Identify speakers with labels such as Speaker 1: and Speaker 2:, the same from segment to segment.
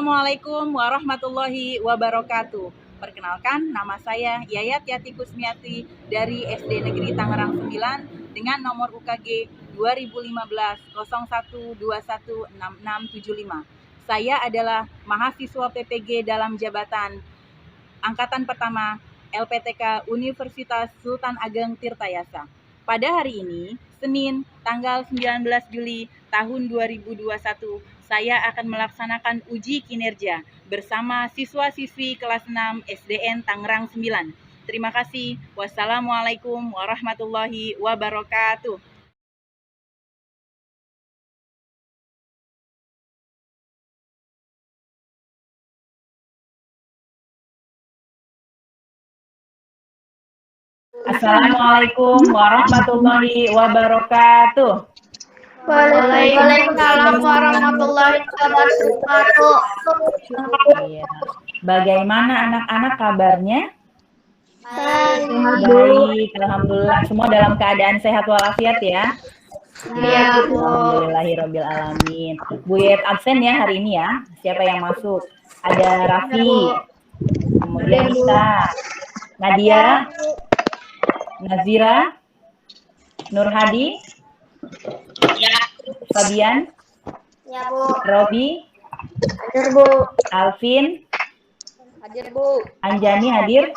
Speaker 1: Assalamualaikum warahmatullahi wabarakatuh. Perkenalkan, nama saya Yayat Yati Kusmiati dari SD Negeri Tangerang 9 dengan nomor UKG 2015 01216675. Saya adalah mahasiswa PPG dalam jabatan Angkatan Pertama LPTK Universitas Sultan Ageng Tirtayasa. Pada hari ini, Senin, tanggal 19 Juli tahun 2021, saya akan melaksanakan uji kinerja bersama siswa-siswi kelas 6 SDN Tangerang 9. Terima kasih. Wassalamualaikum warahmatullahi wabarakatuh. Assalamualaikum warahmatullahi wabarakatuh.
Speaker 2: Waalaikumsalam warahmatullahi wabarakatuh.
Speaker 1: Bagaimana anak-anak kabarnya?
Speaker 2: Baik.
Speaker 1: Baik, alhamdulillah. Semua dalam keadaan sehat walafiat ya.
Speaker 2: Ya, Bu.
Speaker 1: Alhamdulillahirabbil alamin. Bu Yet absen ya hari ini ya. Siapa yang masuk? Ada Raffi, kemudian Nisa, Nadia, Nazira, Nur Hadi, Fabian,
Speaker 2: Ya, Bu.
Speaker 1: Robi,
Speaker 2: Hadir, Bu.
Speaker 1: Alvin,
Speaker 2: Hadir, Bu.
Speaker 1: Anjani hadir,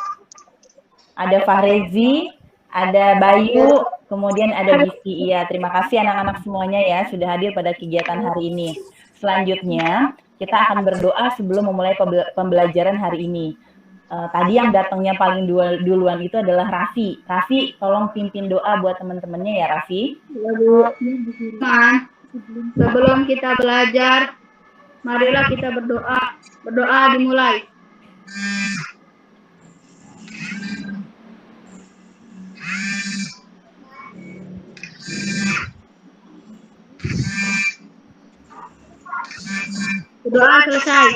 Speaker 1: ada Fahrezi, ada Bayu, kemudian ada Biski. Iya, terima kasih anak-anak semuanya ya sudah hadir pada kegiatan hari ini. Selanjutnya, kita akan berdoa sebelum memulai pembelajaran hari ini. Tadi yang datangnya paling duluan itu adalah Raffi. Raffi, tolong pimpin doa buat teman-temannya ya, Raffi.
Speaker 2: Ya, Bu. Sebelum kita belajar, marilah kita berdoa. Berdoa dimulai. Doa selesai.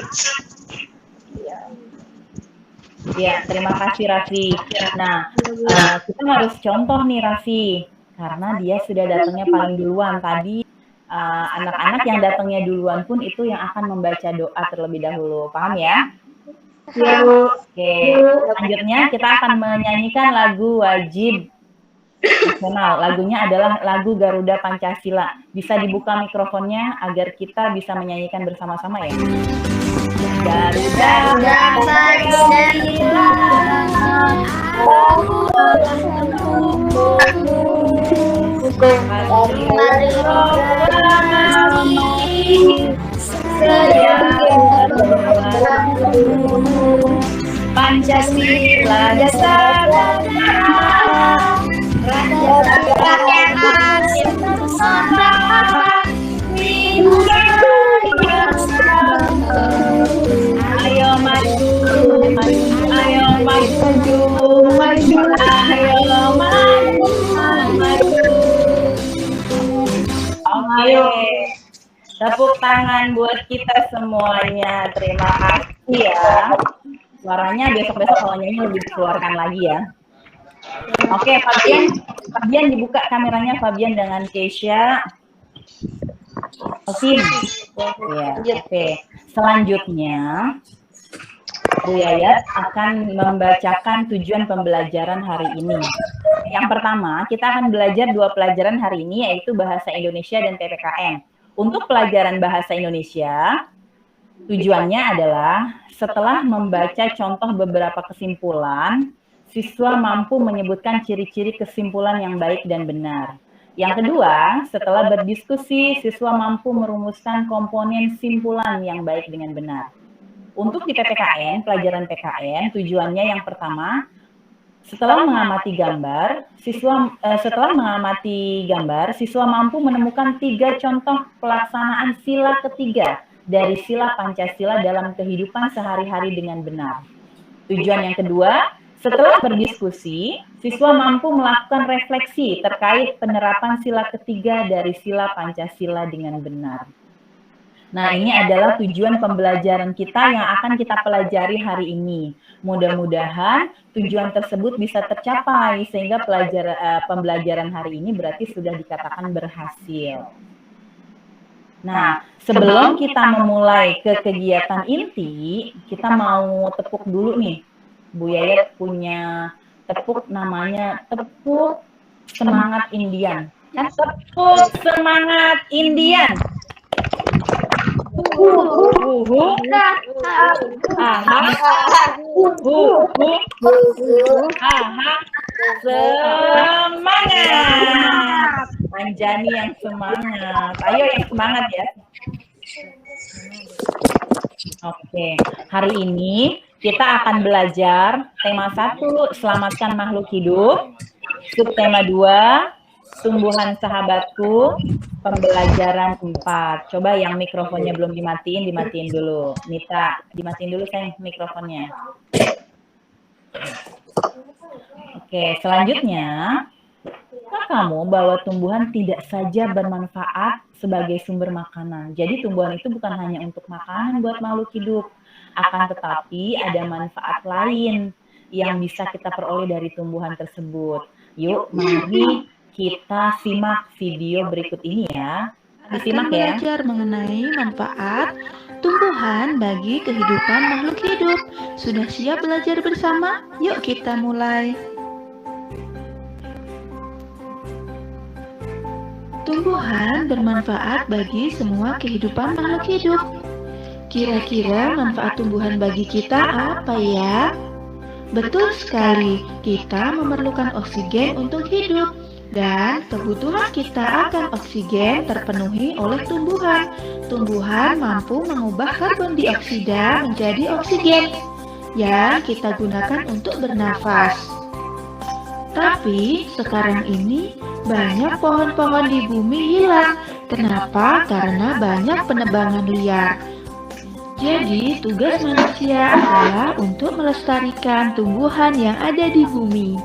Speaker 1: Ya, terima kasih Raffi. Nah, kita harus contoh nih Raffi, karena dia sudah datangnya paling duluan. Tadi anak-anak yang datangnya duluan pun itu yang akan membaca doa terlebih dahulu. Paham ya?
Speaker 2: Ya, Bu.
Speaker 1: Oke, selanjutnya kita akan menyanyikan lagu wajib nasional. Lagunya adalah lagu Garuda Pancasila. Bisa dibuka mikrofonnya agar kita bisa menyanyikan bersama-sama ya. Garuda Pancasila, Pancasila dasar negara, rakyat ayo maju, ayo maju, maju, ayo maju. Oke, tepuk tangan buat kita semuanya. Terima kasih ya. Suaranya besok-besok kalau nyanyi lebih dikeluarkan lagi ya. Oke, Fabian dibuka kameranya, Fabian dengan Keisha. Oke. Ya, oke. Selanjutnya, Bu Yayat akan membacakan tujuan pembelajaran hari ini. Yang pertama, kita akan belajar 2 pelajaran hari ini, yaitu Bahasa Indonesia dan PPKN. Untuk pelajaran Bahasa Indonesia, tujuannya adalah setelah membaca contoh beberapa kesimpulan, siswa mampu menyebutkan ciri-ciri kesimpulan yang baik dan benar. Yang kedua, setelah berdiskusi, siswa mampu merumuskan komponen simpulan yang baik dengan benar. Untuk di PPKN, pelajaran PKN, tujuannya yang pertama, setelah mengamati gambar, siswa mampu menemukan 3 contoh pelaksanaan sila ketiga dari sila Pancasila dalam kehidupan sehari-hari dengan benar. Tujuan yang kedua, setelah berdiskusi, siswa mampu melakukan refleksi terkait penerapan sila ketiga dari sila Pancasila dengan benar. Nah, ini adalah tujuan pembelajaran kita yang akan kita pelajari hari ini. Mudah-mudahan tujuan tersebut bisa tercapai sehingga pembelajaran hari ini berarti sudah dikatakan berhasil. Nah, sebelum kita memulai ke kegiatan inti, kita mau tepuk dulu nih. Bu Yayat punya tepuk namanya tepuk semangat Indian. Kan tepuk semangat Indian. Semangat. Anjani yang semangat. Ayo yang semangat ya. Oke, hari ini kita akan belajar tema 1, selamatkan makhluk hidup. Subtema 2, tumbuhan sahabatku. Pembelajaran 4. Coba yang mikrofonnya belum dimatiin, dimatiin dulu. Nita, dimatiin dulu sayang mikrofonnya. Oke, selanjutnya, kamu bahwa tumbuhan tidak saja bermanfaat sebagai sumber makanan. Jadi tumbuhan itu bukan hanya untuk makanan buat makhluk hidup, akan tetapi ada manfaat lain yang bisa kita peroleh dari tumbuhan tersebut. Yuk, mari kita simak video berikut ini ya. Disimak ya.
Speaker 3: Belajar mengenai manfaat tumbuhan bagi kehidupan makhluk hidup. Sudah siap belajar bersama? Yuk kita mulai. Tumbuhan bermanfaat bagi semua kehidupan makhluk hidup. Kira-kira manfaat tumbuhan bagi kita apa ya? Betul sekali, kita memerlukan oksigen untuk hidup. Dan kebutuhan kita akan oksigen terpenuhi oleh tumbuhan. Tumbuhan mampu mengubah karbon dioksida menjadi oksigen yang kita gunakan untuk bernafas. Tapi sekarang ini banyak pohon-pohon di bumi hilang. Kenapa? Karena banyak penebangan liar. Jadi tugas manusia adalah untuk melestarikan tumbuhan yang ada di bumi.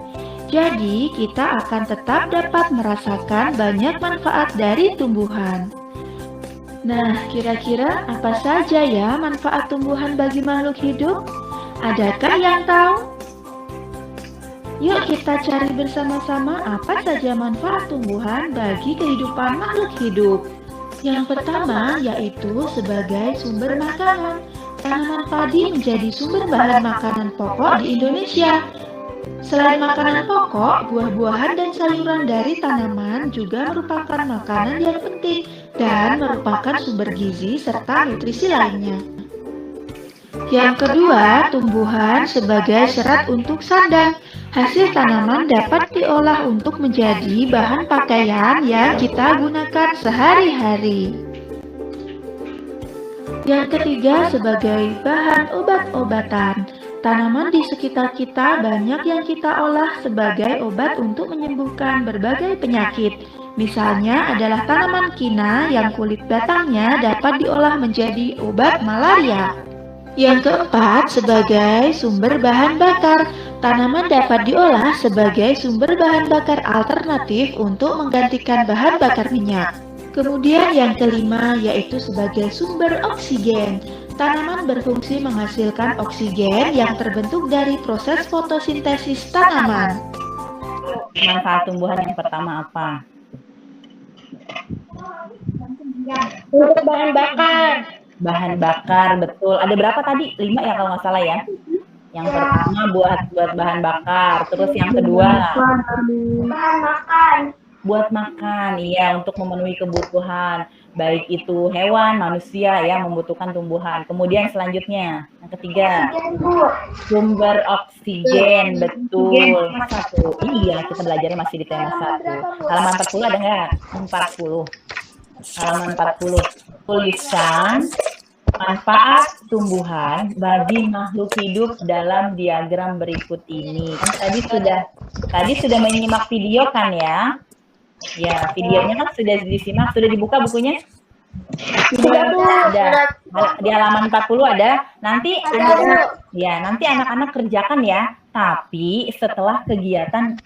Speaker 3: Jadi kita akan tetap dapat merasakan banyak manfaat dari tumbuhan. Nah, kira-kira apa saja ya manfaat tumbuhan bagi makhluk hidup? Adakah yang tahu? Yuk kita cari bersama-sama apa saja manfaat tumbuhan bagi kehidupan makhluk hidup. Yang pertama yaitu sebagai sumber makanan. Tanaman padi menjadi sumber bahan makanan pokok di Indonesia. Selain makanan pokok, buah-buahan dan sayuran dari tanaman juga merupakan makanan yang penting dan merupakan sumber gizi serta nutrisi lainnya. Yang kedua, tumbuhan sebagai serat untuk sandang. Hasil tanaman dapat diolah untuk menjadi bahan pakaian yang kita gunakan sehari-hari. Yang ketiga, sebagai bahan obat-obatan. Tanaman di sekitar kita banyak yang kita olah sebagai obat untuk menyembuhkan berbagai penyakit. Misalnya adalah tanaman kina yang kulit batangnya dapat diolah menjadi obat malaria. Yang keempat, sebagai sumber bahan bakar. Tanaman dapat diolah sebagai sumber bahan bakar alternatif untuk menggantikan bahan bakar minyak. Kemudian yang kelima yaitu sebagai sumber oksigen. Tanaman berfungsi menghasilkan oksigen yang terbentuk dari proses fotosintesis tanaman.
Speaker 1: Manfaat tumbuhan yang pertama apa?
Speaker 2: Untuk bahan bakar.
Speaker 1: Bahan bakar, betul. Ada berapa tadi? 5 ya kalau nggak salah ya. Yang pertama buat bahan bakar. Terus yang kedua
Speaker 2: Bahan makan.
Speaker 1: buat makan, iya, untuk memenuhi kebutuhan, baik itu hewan, manusia ya, membutuhkan tumbuhan. Kemudian selanjutnya, yang ketiga, sumber oksigen, betul. 1. Iya, kita belajarnya masih di tema 1. Halaman 40 ada nggak? 40. Halaman 40. Tulisan manfaat tumbuhan bagi makhluk hidup dalam diagram berikut ini. Kan tadi sudah menyimak video kan ya? Ya, videonya kan sudah disimak, sudah dibuka bukunya? Sudah. Di halaman 40 ada. Nanti anak-anak kerjakan ya. Tapi setelah kegiatan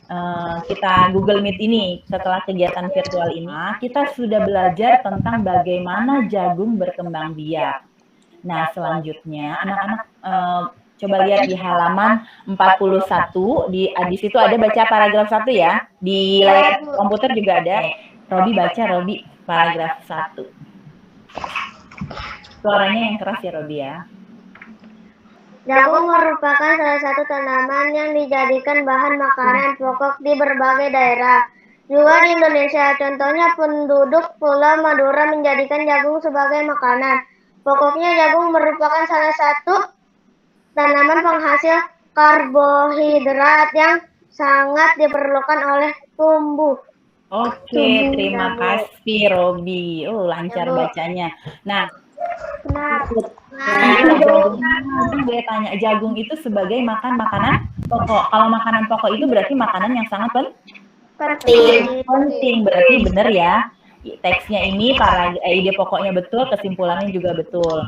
Speaker 1: kita Google Meet ini, setelah kegiatan virtual ini, kita sudah belajar tentang bagaimana jagung berkembang biak. Nah, selanjutnya anak-anak coba lihat di halaman 41, di situ ada baca paragraf 1 ya. Di layar komputer juga ada. Robi baca, Robi, paragraf 1. Suaranya yang keras ya, Robi ya.
Speaker 4: Jagung merupakan salah satu tanaman yang dijadikan bahan makanan pokok di berbagai daerah. Juga di Indonesia, contohnya penduduk Pulau Madura menjadikan jagung sebagai makanan. Pokoknya jagung merupakan salah satu tanaman penghasil karbohidrat yang sangat diperlukan oleh tubuh.
Speaker 1: Oke, terima kasih Robi. Lancar bacanya. Nah, boleh tanya, jagung itu sebagai makanan pokok. Kalau makanan pokok itu berarti makanan yang sangat penting. Berarti benar ya. Teksnya ini ide pokoknya betul, kesimpulannya juga betul.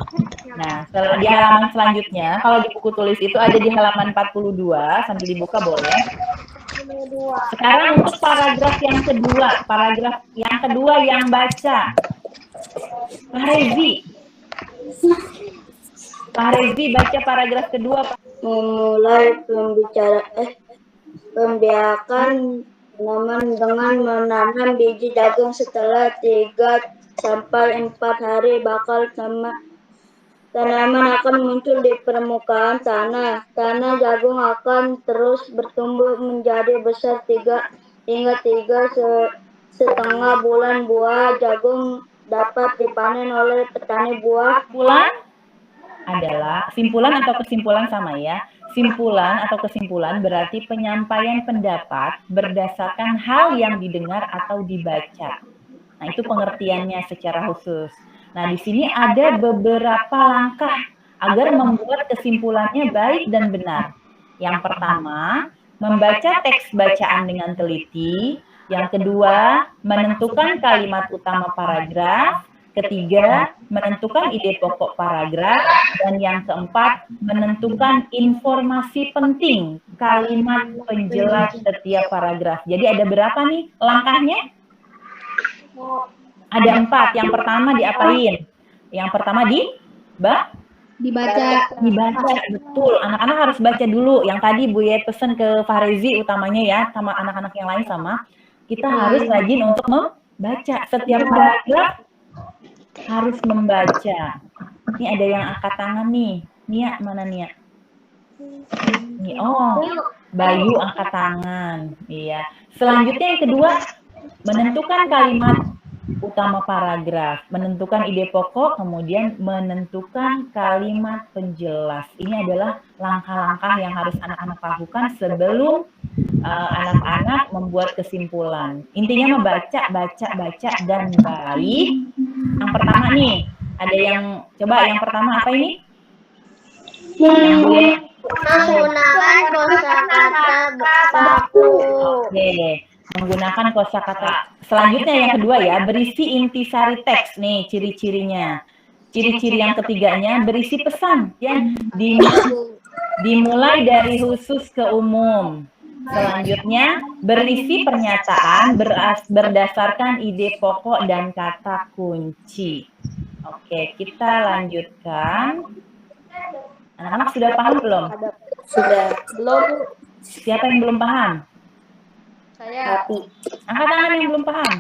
Speaker 1: Nah, di halaman selanjutnya, kalau di buku tulis itu ada di halaman 42, sambil dibuka boleh. Sekarang untuk paragraf yang kedua yang baca. Pak Rezi baca paragraf kedua.
Speaker 4: Memulai pembiakan tanaman dengan menanam biji jagung setelah 3-4 hari bakal tanaman akan muncul di permukaan tanah. Tanah jagung akan terus bertumbuh menjadi besar 3 hingga 3,5 bulan. Buah jagung dapat dipanen oleh petani buah.
Speaker 1: Simpulan atau kesimpulan sama ya. Simpulan atau kesimpulan berarti penyampaian pendapat berdasarkan hal yang didengar atau dibaca. Nah, itu pengertiannya secara khusus. Nah, di sini ada beberapa langkah agar membuat kesimpulannya baik dan benar. Yang pertama, membaca teks bacaan dengan teliti. Yang kedua, menentukan kalimat utama paragraf. Ketiga, menentukan ide pokok paragraf. Dan yang keempat, menentukan informasi penting, kalimat penjelas setiap paragraf. Jadi ada berapa nih langkahnya? Ada 4. Yang pertama diapain? Yang pertama dibaca. Betul. Anak-anak harus baca dulu. Yang tadi Bu Yet pesen ke Farezi utamanya ya, sama anak-anak yang lain sama. Kita harus rajin untuk membaca. Setiap paragraf harus membaca. Ini ada yang angkat tangan nih. Nia, mana Nia? Nih, Bayu angkat tangan. Iya. Selanjutnya yang kedua, menentukan kalimat utama paragraf, menentukan ide pokok, kemudian menentukan kalimat penjelas. Ini adalah langkah-langkah yang harus anak-anak lakukan sebelum anak-anak membuat kesimpulan. Intinya membaca, baca, dan baik. Yang pertama nih, ada yang coba yang pertama apa ini?
Speaker 4: Menggunakan kosakata baku.
Speaker 1: Oke, menggunakan kosakata. Selanjutnya yang kedua ya, berisi intisari teks nih ciri-cirinya. Ciri-ciri yang ketiganya berisi pesan ya, dimulai dari khusus ke umum. Selanjutnya berisi pernyataan berdasarkan ide pokok dan kata kunci. Oke, kita lanjutkan. Anak-anak sudah paham belum?
Speaker 4: Sudah. Belum.
Speaker 1: Siapa yang belum paham?
Speaker 4: Saya.
Speaker 1: Angkat tangan yang belum paham.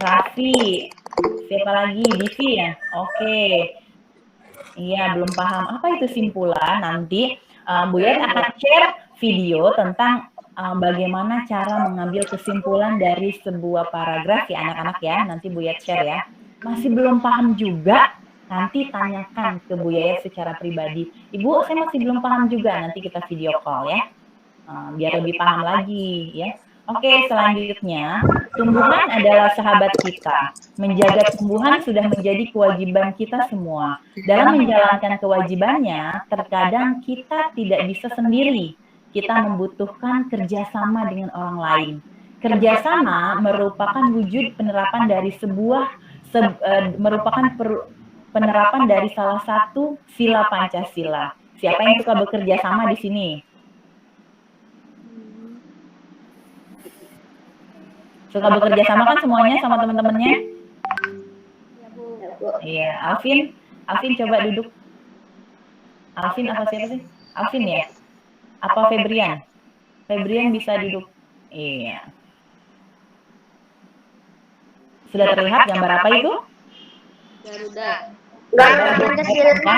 Speaker 1: Raffi. Siapa lagi? Divi ya? Oke. Iya, belum paham. Apa itu simpulan? Nanti Bu Yet akan share video tentang bagaimana cara mengambil kesimpulan dari sebuah paragraf ya anak-anak ya. Nanti Bu Yet share ya. Masih belum paham juga? Nanti tanyakan ke Bu Yayat secara pribadi. Ibu, saya masih belum paham juga. Nanti kita video call ya. Biar lebih paham lagi ya. Oke, selanjutnya, tumbuhan adalah sahabat kita. Menjaga tumbuhan sudah menjadi kewajiban kita semua. Dalam menjalankan kewajibannya, terkadang kita tidak bisa sendiri. Kita membutuhkan kerjasama dengan orang lain. Kerjasama merupakan wujud penerapan dari penerapan dari salah satu sila Pancasila. Siapa yang suka bekerja sama di sini? Suka bekerja sama kan semuanya sama teman-temannya? Iya, Alvin coba duduk. Alvin apa siapa sih? Alvin ya? Apa Febrian? Febrian bisa duduk. Iya. Sudah terlihat gambar apa itu?
Speaker 4: Garuda. Garuda Pancasila.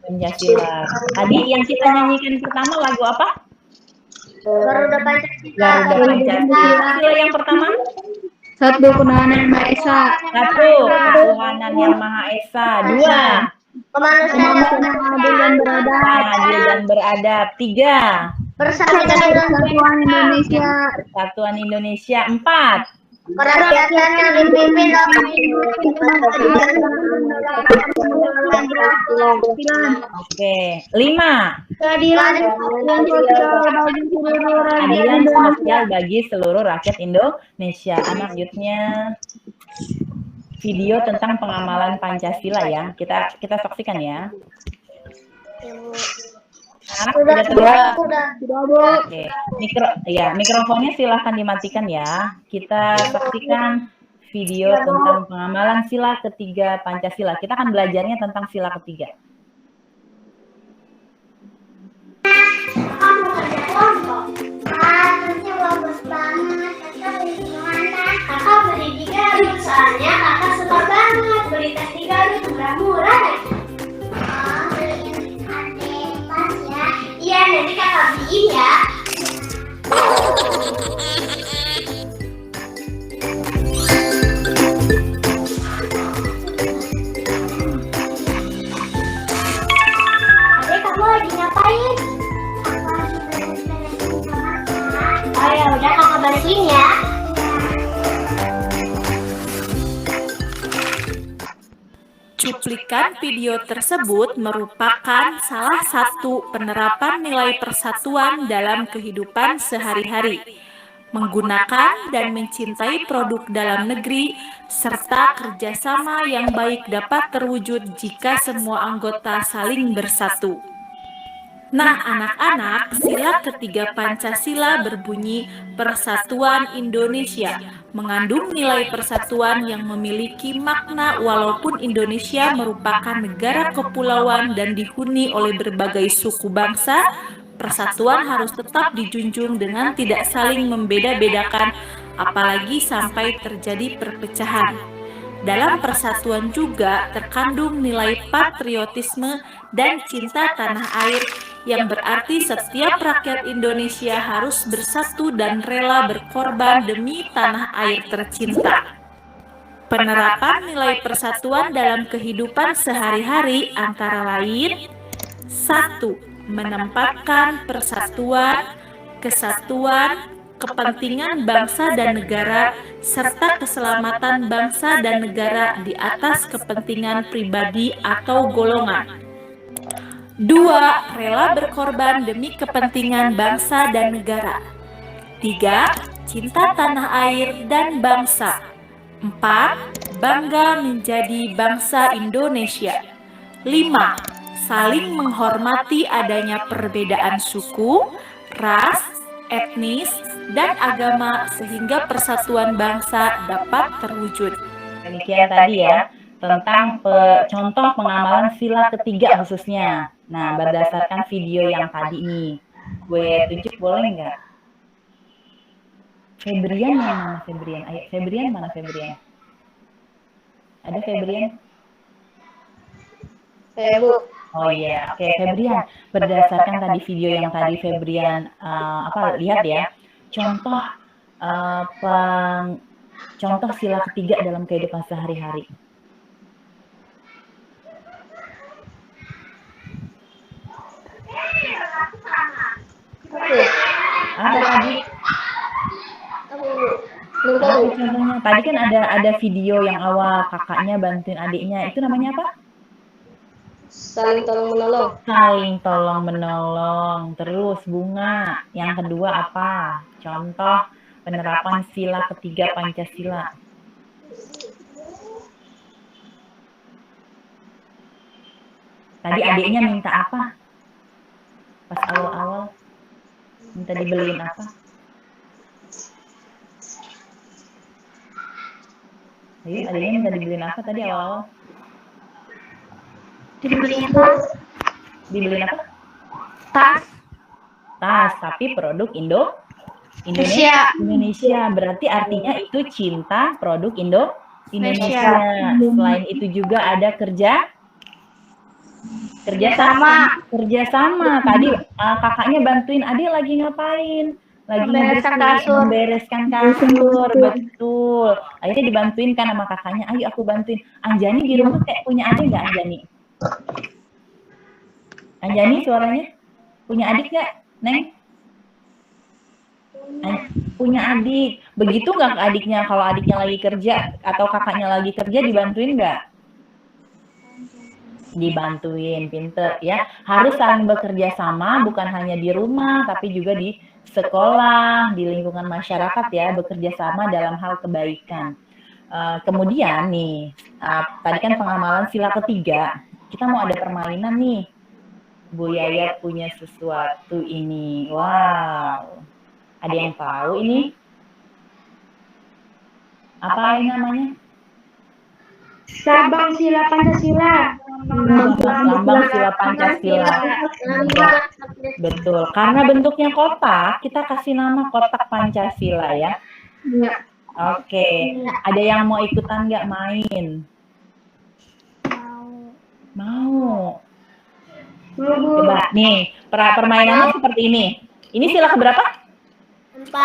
Speaker 1: Pancasila. Tadi yang kita nyanyikan pertama lagu apa?
Speaker 4: Garuda Pancasila.
Speaker 1: Garuda Pancasila. Sila yang pertama?
Speaker 2: Satu, Ketuhanan Yang Maha Esa.
Speaker 1: Satu, Ketuhanan Yang Maha Esa. Dua,
Speaker 4: Kemanusiaan
Speaker 2: Yang adil dan beradab.
Speaker 1: adil dan beradab. Tiga,
Speaker 2: Persatuan Indonesia.
Speaker 1: Persatuan Indonesia. Empat,
Speaker 4: kerakyatan yang dipimpin
Speaker 1: oke. Lima,
Speaker 2: Keadilan
Speaker 1: keadilan sosial bagi seluruh rakyat Indonesia. Anak youth-nya video tentang pengamalan Pancasila ya. Kita saksikan ya. Anak sudah terlihat. Oke. Mikrofonnya silahkan dimatikan ya. Kita saksikan video tentang pengamalan sila ketiga Pancasila. Kita akan belajarnya tentang sila ketiga.
Speaker 5: Kakak beli di Garut, soalnya kakak suka banget beli tes di Garut, murah-murah. Oh, beliin adek pas ya. Iya, nanti kakak beliin ya. Adek, kamu lagi ngapain? Aku lagi beres-beresin kamar. Oh ya udah, kakak bantuin ya.
Speaker 6: Cuplikan video tersebut merupakan salah satu penerapan nilai persatuan dalam kehidupan sehari-hari, menggunakan dan mencintai produk dalam negeri, serta kerjasama yang baik dapat terwujud jika semua anggota saling bersatu. Nah, anak-anak, sila ketiga Pancasila berbunyi Persatuan Indonesia, mengandung nilai persatuan yang memiliki makna walaupun Indonesia merupakan negara kepulauan dan dihuni oleh berbagai suku bangsa, persatuan harus tetap dijunjung dengan tidak saling membeda-bedakan, apalagi sampai terjadi perpecahan. Dalam persatuan juga terkandung nilai patriotisme dan cinta tanah air yang berarti setiap rakyat Indonesia harus bersatu dan rela berkorban demi tanah air tercinta. Penerapan nilai persatuan dalam kehidupan sehari-hari antara lain: 1. Menempatkan persatuan, kesatuan, kepentingan bangsa dan negara, serta keselamatan bangsa dan negara di atas kepentingan pribadi atau golongan. 2. Rela berkorban demi kepentingan bangsa dan negara. 3. Cinta tanah air dan bangsa. 4. Bangga menjadi bangsa Indonesia. 5. Saling menghormati adanya perbedaan suku, ras, etnis, dan agama sehingga persatuan bangsa dapat terwujud.
Speaker 1: Demikian tadi ya, tentang contoh pengamalan sila ketiga khususnya. Nah, berdasarkan video yang tadi nih, gue tunjuk boleh nggak? Febrian yang mana Febrian? Ayo, Febrian mana Febrian? Ada Febrian? Oh iya, oke Febrian. Berdasarkan tadi video yang tadi Febrian lihat ya, contoh sila ketiga dalam kehidupan sehari-hari. Ada tadi. Contohnya tadi kan ada video yang awal kakaknya bantuin adiknya, itu namanya apa?
Speaker 7: Saling tolong menolong.
Speaker 1: Saling tolong menolong. Terus bunga. Yang kedua apa? Contoh penerapan sila ketiga Pancasila. Tadi adiknya minta apa? Pas awal-awal minta dibeliin apa? Ayo, adiknya minta dibeliin apa tadi awal-awal?
Speaker 5: Dibeliin tas.
Speaker 1: Dibeliin apa?
Speaker 5: Tas.
Speaker 1: Tas, tapi produk Indonesia. Berarti artinya itu cinta produk Indonesia. Selain itu juga ada kerjasama. Tadi kakaknya bantuin adik lagi ngapain? Lagi membereskan kasur. Betul. Akhirnya dibantuin kan sama kakaknya. Ayo aku bantuin. Anjani di rumah kayak punya adik nggak Anjani? Anjani suaranya? Punya adik nggak, Neng? Punya adik. Begitu nggak ke adiknya? Kalau adiknya lagi kerja atau kakaknya lagi kerja, dibantuin nggak? Dibantuin, pinter ya. Harus saling bekerja sama, bukan hanya di rumah, tapi juga di sekolah, di lingkungan masyarakat ya, bekerja sama dalam hal kebaikan. Kemudian nih, tadi kan pengamalan sila ketiga, kita mau ada permainan nih. Bu Yayat punya sesuatu ini. Wow. Ada yang tahu ini? Apa ini namanya?
Speaker 2: Lambang sila Pancasila.
Speaker 1: Lambang sila Pancasila. Betul. Karena bentuknya kotak, kita kasih nama kotak Pancasila ya.
Speaker 2: Iya.
Speaker 1: Oke. Ada yang mau ikutan nggak main? Mau. Coba nih, permainannya seperti ini. Ini sila keberapa?
Speaker 4: 4.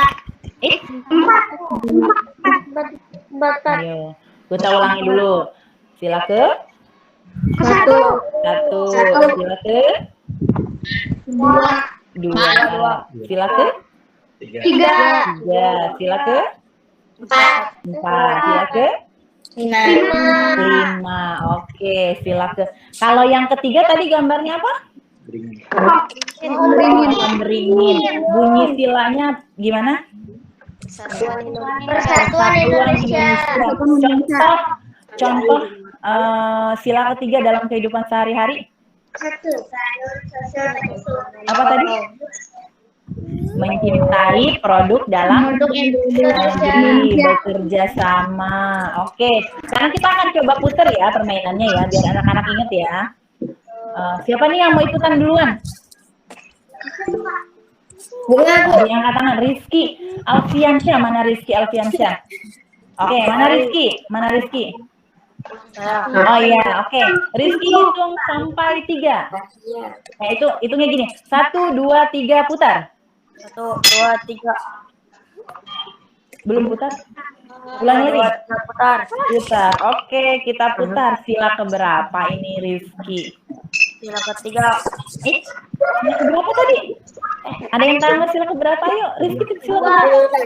Speaker 1: Ayo, kita ulangi dulu. Sila ke?
Speaker 2: 1.
Speaker 1: Sila ke? 2. Sila ke?
Speaker 2: 3.
Speaker 1: Sila ke? 4. Sila ke? 5. Oke, sila ke. Kalau yang ketiga tadi gambarnya apa? Beringin. Bunyi silanya gimana?
Speaker 4: Persatuan Indonesia.
Speaker 1: Contoh sila ketiga dalam kehidupan sehari-hari.
Speaker 4: 1.
Speaker 1: Apa tadi? Mencintai produk dalam
Speaker 4: Indonesia.
Speaker 1: Bekerja sama. Oke, sekarang kita akan coba putar ya permainannya ya, biar anak-anak inget ya. Siapa nih yang mau ikutan duluan? Yang katakan Rizky Alfiansyah. Mana Rizky Alfiansyah? Oke, mana Rizky? Oh iya, oke. Rizky hitung sampai 3. Nah, hitungnya gini. 1, 2, 3, putar.
Speaker 7: 1, 2, 3.
Speaker 1: Belum putar? Ulangi lagi.
Speaker 7: Putar.
Speaker 1: Oke, kita putar. Sila keberapa ini Rizky?
Speaker 7: Sila ketiga.
Speaker 1: Sila keberapa tadi? Ada yang tahu nggak sila keberapa? Yuk, Rizky sila keberapa?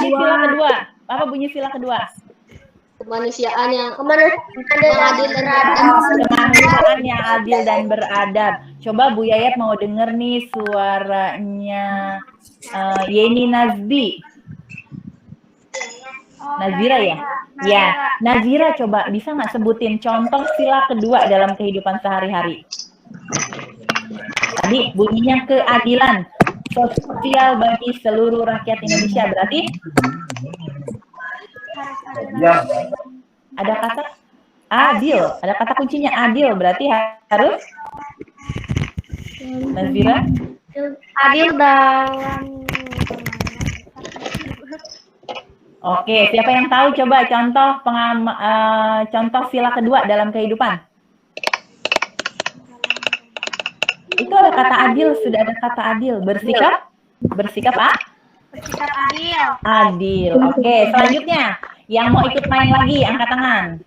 Speaker 1: Sila kedua. Apa bunyi sila kedua?
Speaker 7: Kemanusiaan yang
Speaker 1: Kemanusiaan yang adil dan beradab. Coba Bu Yayat mau denger nih suaranya Yeni Nazira ya? Ya, Nazira coba bisa nggak sebutin contoh sila kedua dalam kehidupan sehari-hari? Tadi bunyinya keadilan sosial bagi seluruh rakyat Indonesia, berarti ada kata adil, ada kata kuncinya adil, berarti harus Nazira
Speaker 4: Adil dalam.
Speaker 1: Oke, siapa yang tahu coba contoh sila kedua dalam kehidupan? Itu ada kata adil, sudah ada kata adil. Bersikap apa?
Speaker 4: Bersikap adil.
Speaker 1: Adil. Oke, selanjutnya yang mau ikut main lagi angkat tangan.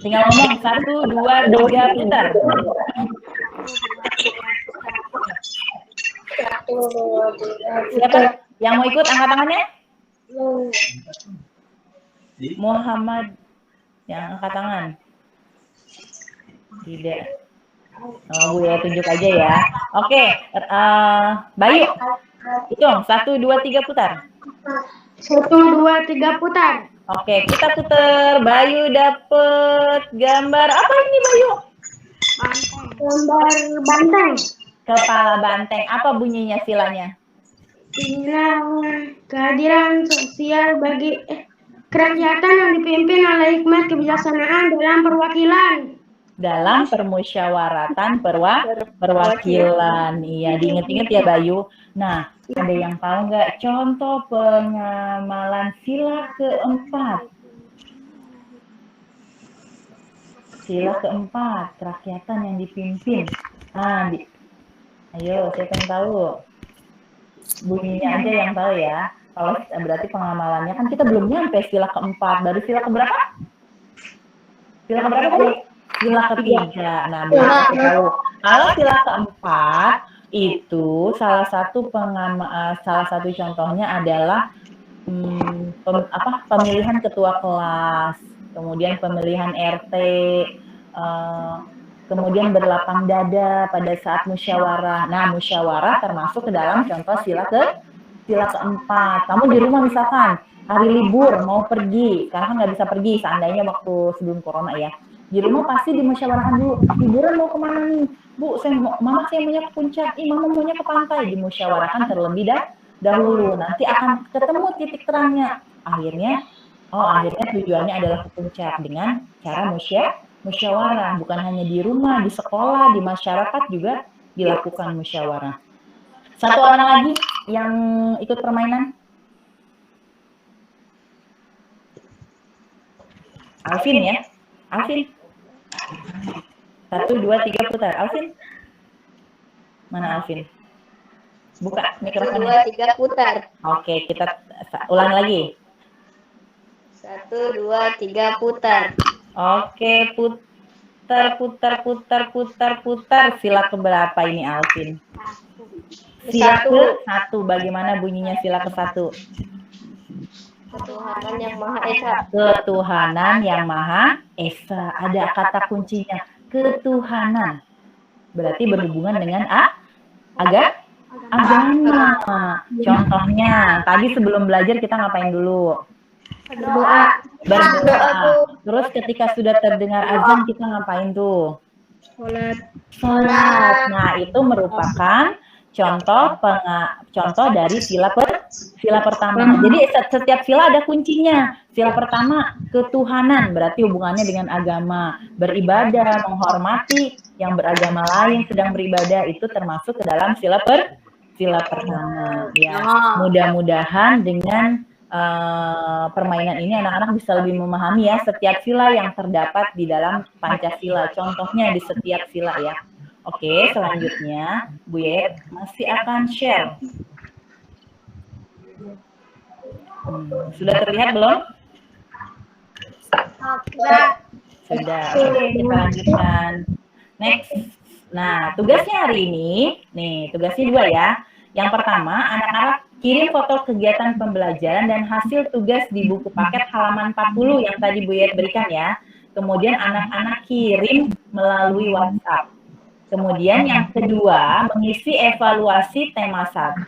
Speaker 1: Tinggal ngomong 1, 2, 3 putar.
Speaker 4: 1, 2, 3.
Speaker 1: Siapa yang mau ikut angkat tangannya? Muhammad yang angkat tangan. Tidak. Bu ya tunjuk aja ya. Oke, Bayu. Hitung 1, 2, 3 putar.
Speaker 2: 1, 2, 3 putar.
Speaker 1: Oke, kita putar. Bayu dapet gambar apa ini Bayu?
Speaker 2: Gambar banteng.
Speaker 1: Kepala banteng. Apa bunyinya silanya?
Speaker 2: Inilah kehadiran sosial bagi kerakyatan yang dipimpin oleh hikmat kebijaksanaan dalam perwakilan.
Speaker 1: Dalam permusyawaratan perwakilan. Iya, diinget-inget ya Bayu. Nah, Ada yang tahu nggak contoh pengamalan sila keempat? Sila keempat, kerakyatan yang dipimpin. Nah, ayo, siapa yang tahu? Bunyinya aja yang tahu ya. Kalau berarti pengamalannya kan kita belum nyampe sila keempat. Baru sila keberapa? Sila keberapa tadi? Sila ketiga. Nah, belum tahu. Kalau sila keempat itu salah satu contohnya adalah pemilihan ketua kelas, kemudian pemilihan RT, kemudian berlapang dada pada saat musyawarah. Nah, musyawarah termasuk ke dalam contoh sila keempat. Kamu di rumah misalkan hari libur mau pergi, karena kan nggak bisa pergi seandainya waktu sebelum corona ya. Di rumah pasti dimusyawarahkan dulu, liburan mau kemana nih? Bu, mama saya maunya ke puncak, mama maunya ke pantai. Dimusyawarahkan terlebih dahulu. Nanti akan ketemu titik terangnya. Akhirnya tujuannya adalah ke puncak dengan cara musyawarah. Bukan hanya di rumah, di sekolah, di masyarakat juga dilakukan musyawarah. Satu orang lagi yang ikut permainan? Alvin ya? Alvin? 1, 2, 3 putar. Alvin? Mana Alvin? Buka mikrofonnya.
Speaker 7: 1, 2, 3 putar.
Speaker 1: Oke, kita ulang lagi.
Speaker 7: 1, 2, 3 putar.
Speaker 1: Oke, putar. Sila keberapa ini Alvin? Sila ke-1. Bagaimana bunyinya sila ke-1?
Speaker 7: Ketuhanan yang Maha Esa.
Speaker 1: Ketuhanan yang Maha Esa. Ada kata kuncinya, ketuhanan. Berarti berhubungan dengan agama. Contohnya, tadi sebelum belajar kita ngapain dulu? Berdoa. Terus ketika sudah terdengar azan kita ngapain tuh? Sholat. Nah, itu merupakan contoh dari sila pertama. Jadi setiap sila ada kuncinya. Sila pertama ketuhanan, berarti hubungannya dengan agama. Beribadah, menghormati yang beragama lain sedang beribadah, itu termasuk ke dalam sila pertama. Ya, mudah-mudahan dengan permainan ini anak-anak bisa lebih memahami ya setiap sila yang terdapat di dalam Pancasila. Contohnya di setiap sila ya. Oke, selanjutnya Bu Yet masih akan share. Sudah terlihat belum? Sudah. Oke, kita lanjutkan. Next. Nah, tugasnya hari ini, nih tugasnya 2 ya. Yang pertama, anak-anak kirim foto kegiatan pembelajaran dan hasil tugas di buku paket halaman 40 yang tadi Bu Yet berikan ya. Kemudian anak-anak kirim melalui WhatsApp. Kemudian yang kedua, mengisi evaluasi tema 1,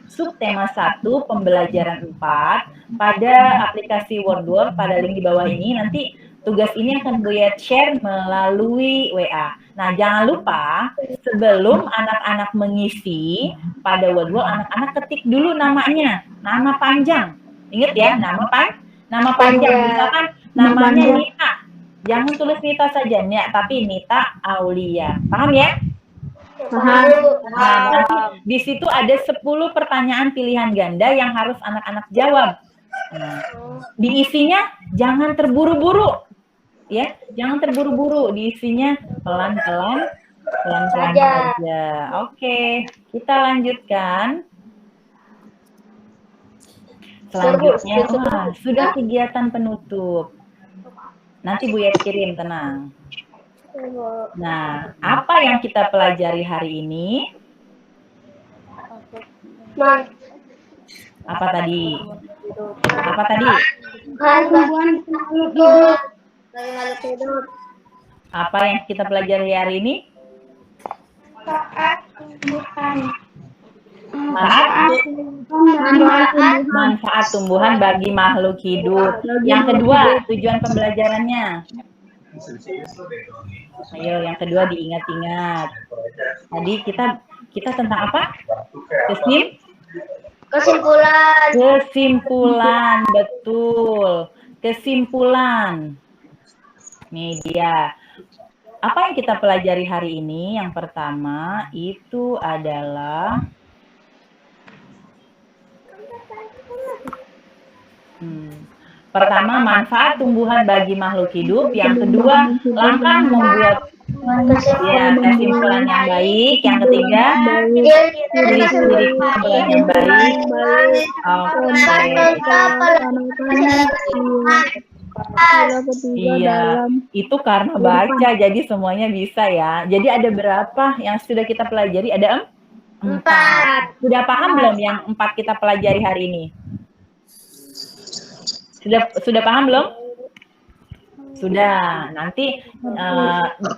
Speaker 1: subtema 1, pembelajaran 4 pada aplikasi Wordwall pada link di bawah ini. Nanti tugas ini akan Bu Yet share melalui WA. Nah, jangan lupa sebelum anak-anak mengisi pada Wordwall, anak-anak ketik dulu namanya, nama panjang. Ingat ya, nama panjang. Misalkan namanya Nita. Jangan tulis Nita saja, tapi Nita Aulia. Paham ya?
Speaker 2: Paham.
Speaker 1: Nah, di situ ada 10 pertanyaan pilihan ganda yang harus anak-anak jawab. Nah, diisinya jangan terburu-buru. Ya, jangan terburu-buru. Diisinya pelan-pelan saja. Oke, kita lanjutkan. Selanjutnya, sudah kegiatan penutup. Nanti Bu Yet kirim, tenang. Nah, apa yang kita pelajari hari ini? Apa tadi? Apa yang kita pelajari hari ini? Manfaat tumbuhan bagi makhluk hidup. Yang kedua, tujuan pembelajarannya. Ayo, yang kedua diingat-ingat. Tadi kita tentang apa? Kesimpulan, betul. Kesimpulan. Nih dia. Apa yang kita pelajari hari ini? Yang pertama itu adalah Pertama, manfaat tumbuhan bagi makhluk hidup. Yang kedua, langkah membuat kesimpulan yang baik. Yang ketiga, ciri-ciri kesimpulan yang baik. Iya, itu karena baca, jadi semuanya bisa ya. Jadi ada berapa yang sudah kita pelajari? Ada 4. Sudah paham belum yang 4 kita pelajari hari ini? Sudah paham belum? Sudah. Nanti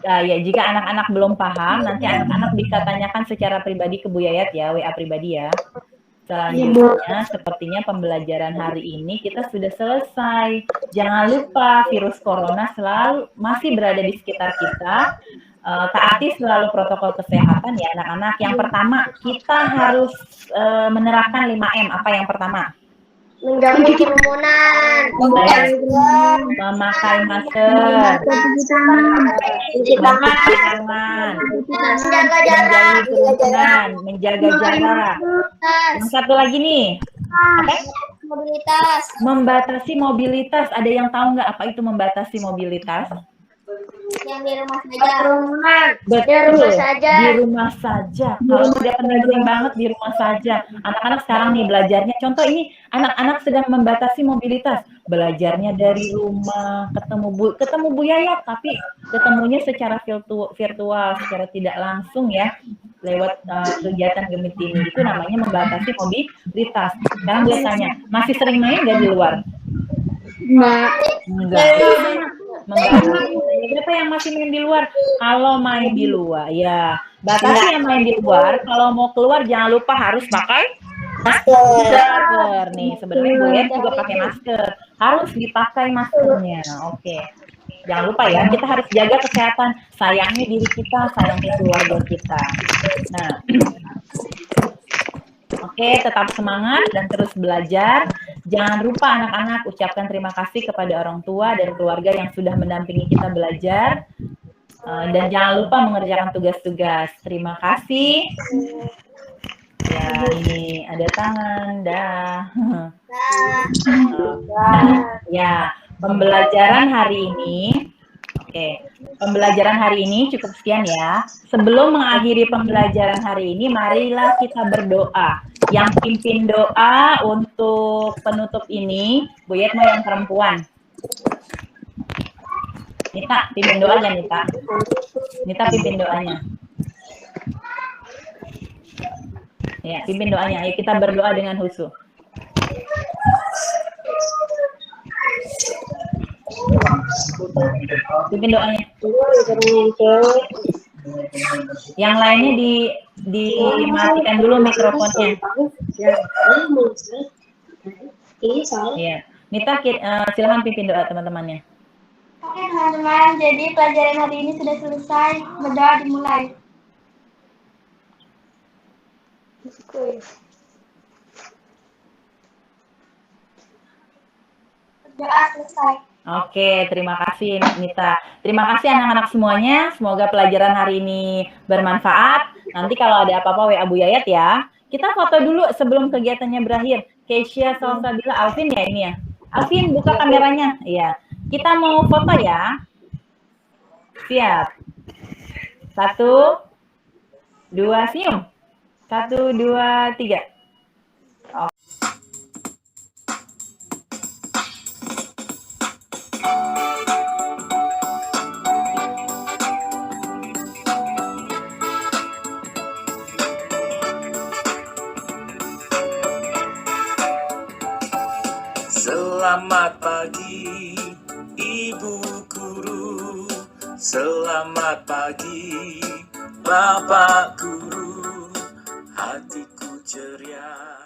Speaker 1: ya jika anak-anak belum paham, nanti anak-anak bisa tanyakan secara pribadi ke Bu Yayat ya, WA pribadi ya. Selanjutnya, sepertinya pembelajaran hari ini kita sudah selesai. Jangan lupa virus corona masih berada di sekitar kita. Taati selalu protokol kesehatan ya anak-anak. Yang pertama, kita harus menerapkan 5M. Apa yang pertama?
Speaker 4: Menjauhi kerumunan,
Speaker 1: memakai masker, mencuci tangan,
Speaker 4: menjaga jarak,
Speaker 1: menjaga jarak. Yang satu lagi nih,
Speaker 4: mobilitas,
Speaker 1: membatasi mobilitas. Ada yang tahu nggak apa itu membatasi mobilitas?
Speaker 4: yang di rumah saja.
Speaker 1: Betul,
Speaker 4: Di rumah saja.
Speaker 1: di rumah saja. Kalau sudah penting banget di rumah saja. Anak-anak sekarang nih belajarnya, contoh ini anak-anak sedang membatasi mobilitas. Belajarnya dari rumah, ketemu Bu Yayat, tapi ketemunya secara virtual, secara tidak langsung ya, lewat kegiatan Gemit ini. Itu namanya membatasi mobilitas. Sekarang gue tanya, masih sering main nggak di luar? Enggak. Siapa yang masih main di luar? Kalau main di luar, ya batasi yang main di luar. Kalau mau keluar, jangan lupa harus pakai masker. Nih, sebenarnya Bu Yayat juga pakai masker. Harus dipakai maskernya. Oke. Jangan lupa ya, kita harus jaga kesehatan. Sayangi diri kita, sayangi keluarga kita. Nah, oke, tetap semangat dan terus belajar. Jangan lupa anak-anak ucapkan terima kasih kepada orang tua dan keluarga yang sudah mendampingi kita belajar. Dan jangan lupa mengerjakan tugas-tugas. Terima kasih. Ya, ini ada tangan, dah. Ya, pembelajaran hari ini. Oke, pembelajaran hari ini cukup sekian ya. Sebelum mengakhiri pembelajaran hari ini, marilah kita berdoa. Yang pimpin doa untuk penutup ini, Bu Yayat mau yang perempuan. Nita, pimpin doanya Nita. Nita pimpin doanya. Ya, pimpin doanya. Ayo kita berdoa dengan khusyuk. Pimpin doanya. Yang lainnya dimatikan dulu mikrofonnya. Iya. Nita, silahkan pimpin doa teman-temannya.
Speaker 5: Oke teman-teman, jadi pelajaran hari ini sudah selesai. Berdoa dimulai. Berdoa selesai.
Speaker 1: Oke, terima kasih Nita. Terima kasih anak-anak semuanya. Semoga pelajaran hari ini bermanfaat. Nanti kalau ada apa-apa WA Bu Yayat ya. Kita foto dulu sebelum kegiatannya berakhir. Keisha, Salsabila, Alvin ya ini ya. Alvin, buka kameranya. Iya. Kita mau foto ya. Siap. 1, 2, senyum. 1, 2, 3.
Speaker 8: Selamat pagi, Ibu Guru. Selamat pagi, Bapak Guru. Hatiku ceria.